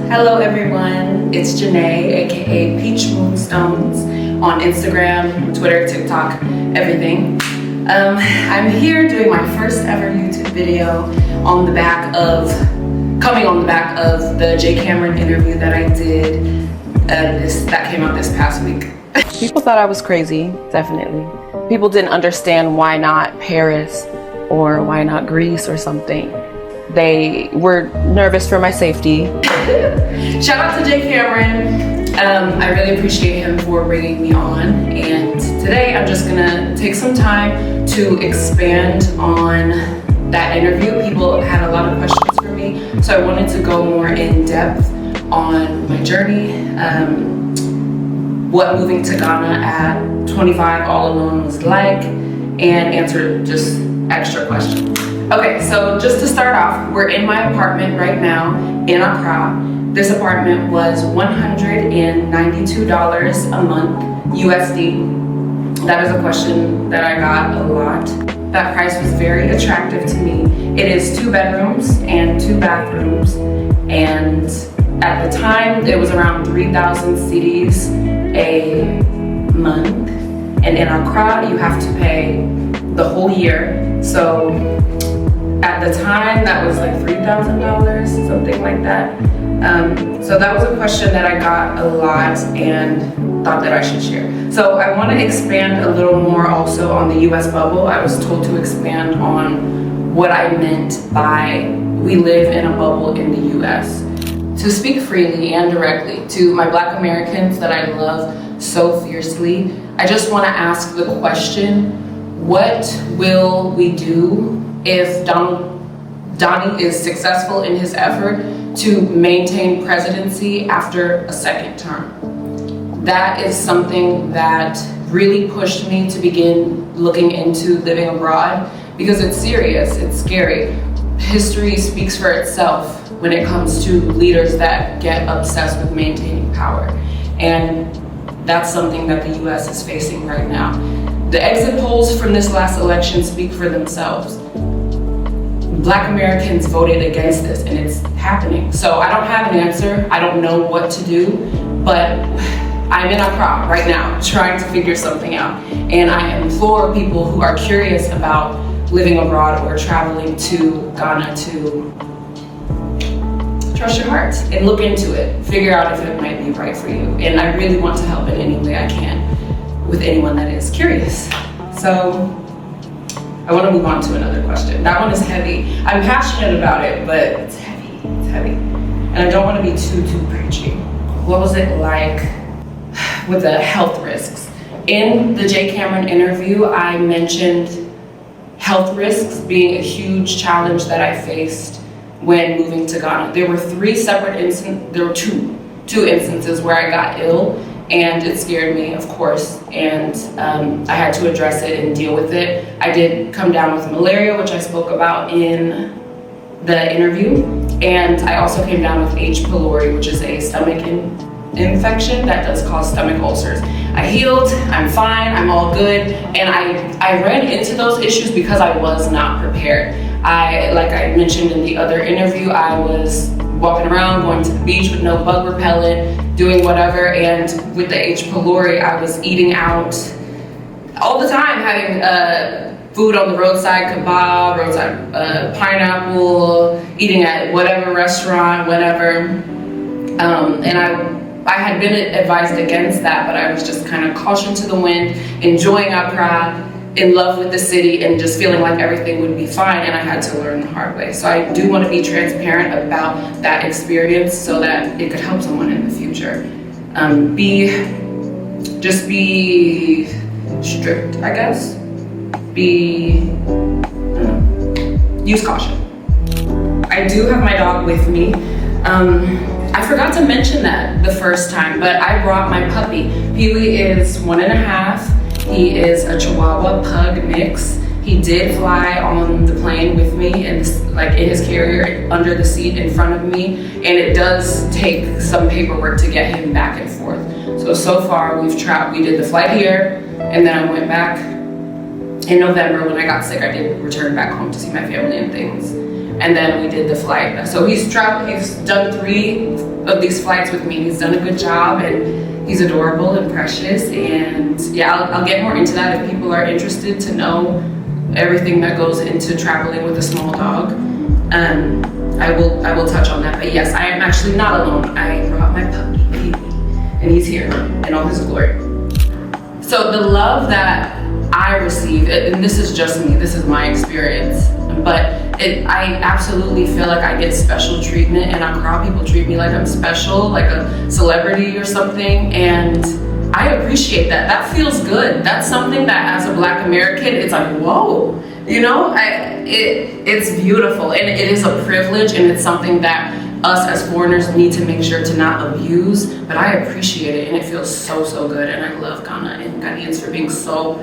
Hello everyone, it's Janae, aka Peach Moonstones, on Instagram, Twitter, TikTok, everything. I'm here doing my first ever YouTube video coming on the back of the Jay Cameron interview that I did, that came out this past week. People thought I was crazy, definitely. People didn't understand why not Paris or why not Greece or something. They were nervous for my safety. Shout out to Jay Cameron. I really appreciate him for bringing me on. And today I'm just gonna take some time to expand on that interview. People had a lot of questions for me, so I wanted to go more in depth on my journey, what moving to Ghana at 25 all alone was like, and answer just extra questions. Okay, so just to start off, we're in my apartment right now in Accra. This apartment was $192 a month USD. That is a question that I got a lot. That price was very attractive to me. It is 2 bedrooms and 2 bathrooms, and at the time it was around 3,000 cedis a month. And in Accra, you have to pay the whole year. So at the time, that was like $3,000, something like that. So that was a question that I got a lot and thought that I should share. So I want to expand a little more also on the US bubble. I was told to expand on what I meant by we live in a bubble in the US. To speak freely and directly to my Black Americans that I love so fiercely, I just want to ask the question, what will we do if Donnie is successful in his effort to maintain presidency after a second term? That is something that really pushed me to begin looking into living abroad, because it's serious, it's scary. History speaks for itself when it comes to leaders that get obsessed with maintaining power. And that's something that the US is facing right now. The exit polls from this last election speak for themselves. Black Americans voted against this, and it's happening. So I don't have an answer. I don't know what to do, but I'm in Accra right now trying to figure something out. And I implore people who are curious about living abroad or traveling to Ghana to trust your heart and look into it. Figure out if it might be right for you. And I really want to help in any way I can with anyone that is curious. So I want to move on to another question. That one is heavy. I'm passionate about it, but it's heavy, it's heavy. And I don't want to be too preachy. What was it like with the health risks? In the Jay Cameron interview, I mentioned health risks being a huge challenge that I faced when moving to Ghana. There were 3 separate instances, there were two instances where I got ill, and it scared me, of course, and I had to address it and deal with it. I did come down with malaria, which I spoke about in the interview, and I also came down with H. pylori, which is a stomach infection that does cause stomach ulcers. I healed, I'm fine, I'm all good, and I ran into those issues because I was not prepared. Like I mentioned in the other interview, I was walking around, going to the beach with no bug repellent, doing whatever, and with the H. pylori, I was eating out all the time, having food on the roadside, kebab, roadside pineapple, eating at whatever restaurant, whatever, and I had been advised against that, but I was just kind of caution to the wind, enjoying Accra, in love with the city, and just feeling like everything would be fine, and I had to learn the hard way. So I do want to be transparent about that experience so that it could help someone in the future. Just be strict, I guess. Use caution. I do have my dog with me. I forgot to mention that the first time, but I brought my puppy. Pee-wee is 1.5. He is a Chihuahua Pug mix. He did fly on the plane with me in his carrier under the seat in front of me, and it does take some paperwork to get him back and forth. So far we did the flight here, and then I went back in November when I got sick. I did return back home to see my family and things. and then we did the flight. So he's done 3 of these flights with me. He's done a good job, and he's adorable and precious. And yeah, I'll get more into that if people are interested to know everything that goes into traveling with a small dog. I will touch on that. But yes, I am actually not alone. I brought my puppy, baby, and he's here in all his glory. So the love that I receive, and this is just me, this is my experience, but I absolutely feel like I get special treatment, and Accra people treat me like I'm special, like a celebrity or something, and I appreciate that. That feels good. That's something that as a Black American, it's like, whoa, you know, it's beautiful, and it is a privilege, and it's something that us as foreigners need to make sure to not abuse, but I appreciate it, and it feels so good, and I love Ghana and Ghanaians for being so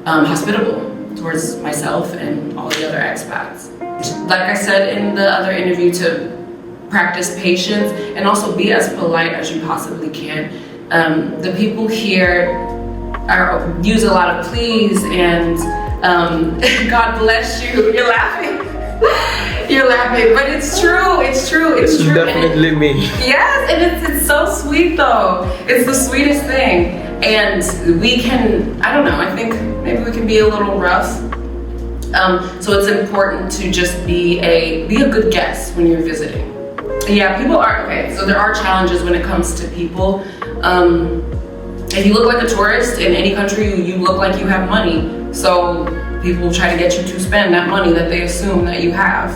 hospitable towards myself and all the other expats. Like I said in the other interview, to practice patience and also be as polite as you possibly can. The people here use a lot of please and God bless you. You're laughing. You're laughing, but it's true. It's definitely me. Yes, and it's so sweet though. It's the sweetest thing. And we can, I don't know, I think maybe we can be a little rough. So it's important to just be a good guest when you're visiting. Yeah, people are, okay, so there are challenges when it comes to people. If you look like a tourist in any country, you look like you have money. So people try to get you to spend that money that they assume that you have.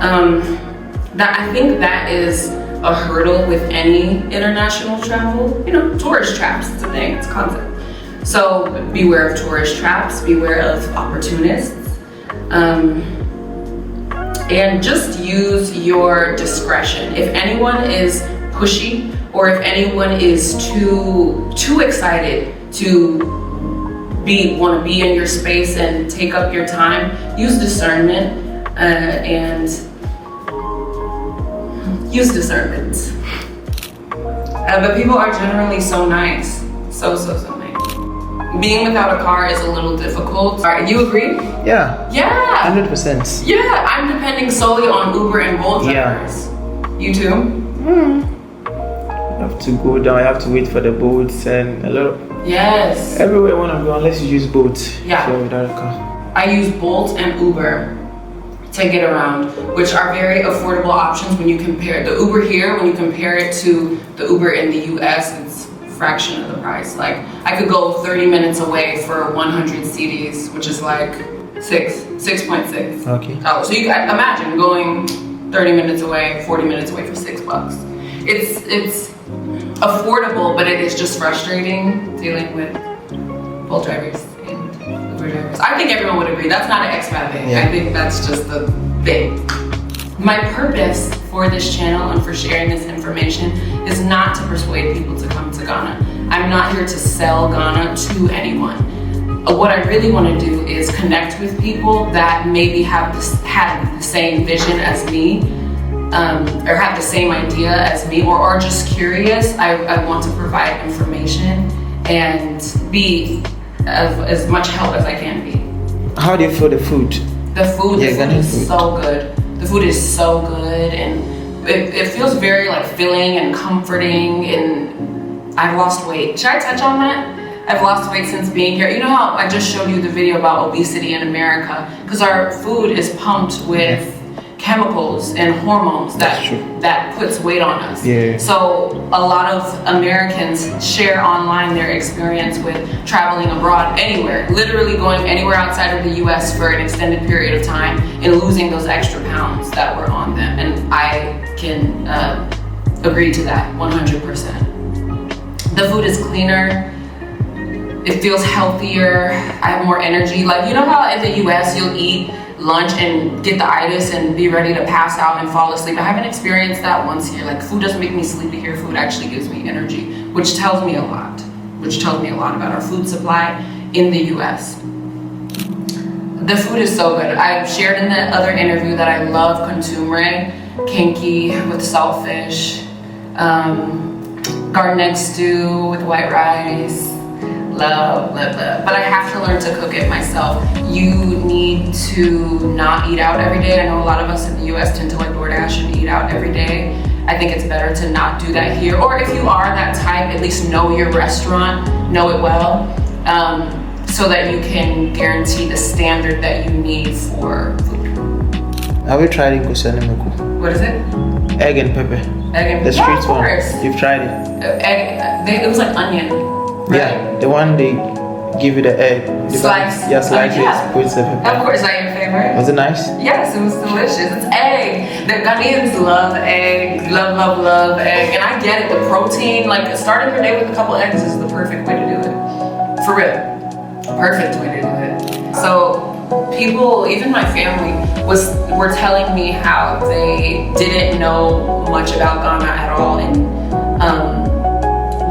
I think that is a hurdle with any international travel. You know, tourist traps, it's a thing, it's a concept. So beware of tourist traps, beware of opportunists. And just use your discretion. If anyone is pushy, or if anyone is too excited to want to be in your space and take up your time, use discernment and use discernment. But people are generally so nice, so nice. Being without a car is a little difficult. All right, you agree? Yeah. Yeah. 100%. Yeah, I'm depending solely on Uber and Bolt drivers. You too? You have to go down, you have to wait for the boats and a lot of... Yes. Everywhere you want to go unless you use boats. Yeah. If you're without a car. I use Bolt and Uber to get around, which are very affordable options when you compare the Uber here, when you compare it to the Uber in the US, it's a fraction of the price. Like, I could go 30 minutes away for 100 CDs, which is like $6.6. Okay. So you can imagine going 30 minutes away, 40 minutes away for $6. It's affordable, but it is just frustrating dealing with Bolt drivers and Uber drivers. I think everyone would agree. That's not an expat thing. Yeah. I think that's just the thing. My purpose for this channel and for sharing this information is not to persuade people to come to Ghana. I'm not here to sell Ghana to anyone. What I really want to do is connect with people that maybe had the same vision as me, or have the same idea as me, or are just curious. I want to provide information and be of as much help as I can be. How do you feel the food? The food Ghanaian is so good. The food is so good, and it feels very like filling and comforting, and I've lost weight. Should I touch on that? I've lost weight since being here. You know how I just showed you the video about obesity in America? Because our food is pumped with chemicals and hormones that puts weight on us. Yeah. So a lot of Americans share online their experience with traveling abroad anywhere, literally going anywhere outside of the US for an extended period of time and losing those extra pounds that were on them. And I can agree to that 100%. The food is cleaner. It feels healthier. I have more energy. Like, you know how in the US you'll eat lunch and get the itis and be ready to pass out and fall asleep? I haven't experienced that once here. Like, food doesn't make me sleepy here. Food actually gives me energy, which tells me a lot. Which tells me a lot about our food supply in the US. The food is so good. I've shared in the other interview that I love contumre, kinky with saltfish, garnet stew with white rice. Love. But I have to learn to cook it myself. You need to not eat out every day. I know a lot of us in the US tend to like DoorDash and eat out every day. I think it's better to not do that here. Or if you are that type, at least know your restaurant, know it well, so that you can guarantee the standard that you need for food. Have you tried Ikosanemeko? What is it? Egg and pepper. Egg and The street of one. course. You've tried it? It was like onion. Right? Yeah, the one they give you the egg. Slice. Yeah, slice Yeah. it. Put the pepper. Of course, like your favorite. Was it nice? Yes, it was delicious. It's egg. The Ghanaians love egg. Love egg. And I get it. The protein, like starting your day with a couple eggs is the perfect way to do it. For real. Perfect way to do it. So people, even my family, were telling me how they didn't know much about Ghana at all, and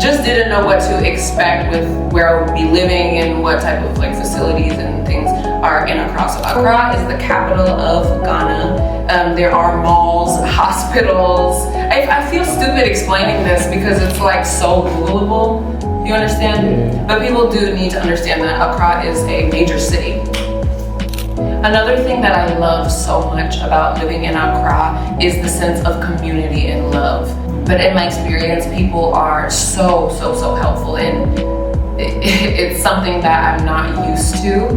just didn't know what to expect with where I would be living and what type of like facilities and things are in Accra. So Accra is the capital of Ghana. There are malls, hospitals. I feel stupid explaining this because it's like so Googleable. You understand? Yeah. But people do need to understand that Accra is a major city. Another thing that I love so much about living in Accra is the sense of community and love. But in my experience, people are so helpful, and it's something that I'm not used to,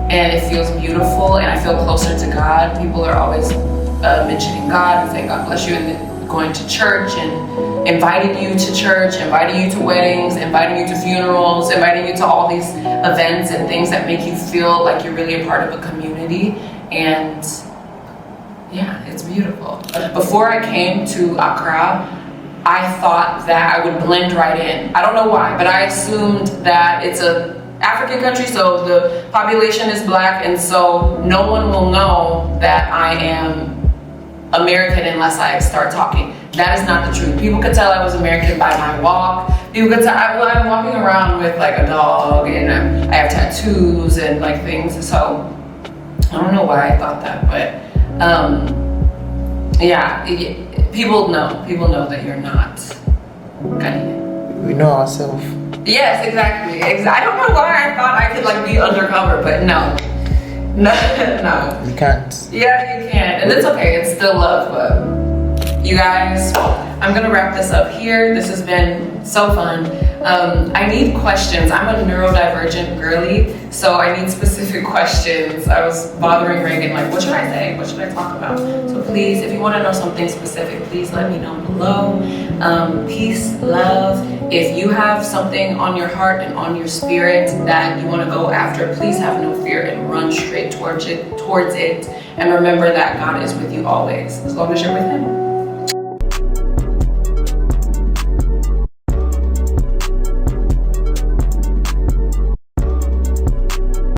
and it feels beautiful, and I feel closer to God. People are always mentioning God and saying God bless you, and going to church and inviting you to church, inviting you to weddings, inviting you to funerals, inviting you to all these events and things that make you feel like you're really a part of a community. And yeah, it's beautiful. Before I came to Accra, I thought that I would blend right in. I don't know why, but I assumed that it's a African country, so the population is black, and so no one will know that I am American unless I start talking. That is not the truth. People could tell I was American by my walk. People could tell I'm walking around with like a dog, and I have tattoos and like things. So I don't know why I thought that, but yeah, people know that you're not Ghanaian. We know ourselves. Yes, exactly. I don't know why I thought I could like be undercover, but no. You can't. Yeah, you can, and it's okay. It's still love, but you guys, I'm gonna wrap this up here. This has been so fun. I need questions. I'm a neurodivergent girly, so I need specific questions. I was bothering Reagan, like, what should I say? What should I talk about? So please, if you want to know something specific, please let me know below. Peace, love. If you have something on your heart and on your spirit that you want to go after, please have no fear and run straight towards it. And remember that God is with you always, as long as you're with Him.